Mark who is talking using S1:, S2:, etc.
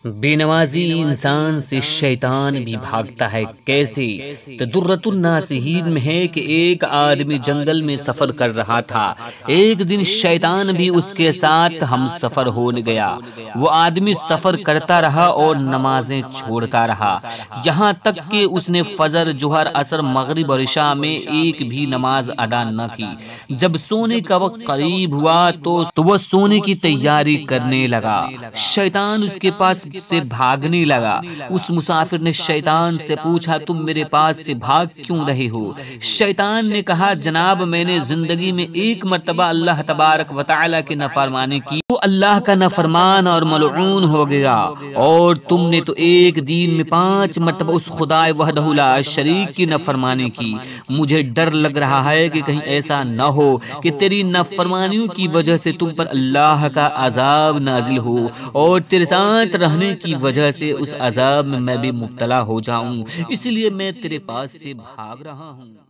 S1: بے نمازی انسان سے شیطان بھی بھاگتا ہے کیسے؟ تدرت الناسین میں ہے کہ ایک آدمی جنگل میں سفر کر رہا تھا۔ ایک دن شیطان بھی اس کے ساتھ ہم سفر ہو گیا۔ وہ آدمی سفر کرتا رہا اور نمازیں چھوڑتا رہا، یہاں تک کہ اس نے فجر، ظہر، عصر، مغرب اور عشاء میں ایک بھی نماز ادا نہ کی۔ جب سونے کا وقت قریب ہوا تو وہ سونے کی تیاری کرنے لگا۔ شیطان اس کے پاس سے بھاگنے لگا۔ اس مسافر نے شیطان سے پوچھا، تم میرے پاس سے بھاگ کیوں رہے ہو؟ شیطان نے کہا، جناب میں نے زندگی میں ایک مرتبہ اللہ تبارک و تعالی کی نافرمانی کی تو اللہ کا نافرمان اور ملعون ہو گیا، اور تم نے تو ایک دن میں 5 مرتبہ اس خدا وحدہ لا شریک کی نافرمانی کی۔ مجھے ڈر لگ رہا ہے کہ کہیں ایسا نہ ہو کہ تیری نافرمانیوں کی وجہ سے تم پر اللہ کا عذاب نازل ہو اور تیرے ساتھ رہنے کی وجہ سے اس عذاب میں بھی مبتلا ہو جاؤں، اس لیے میں تیرے پاس سے بھاگ رہا ہوں۔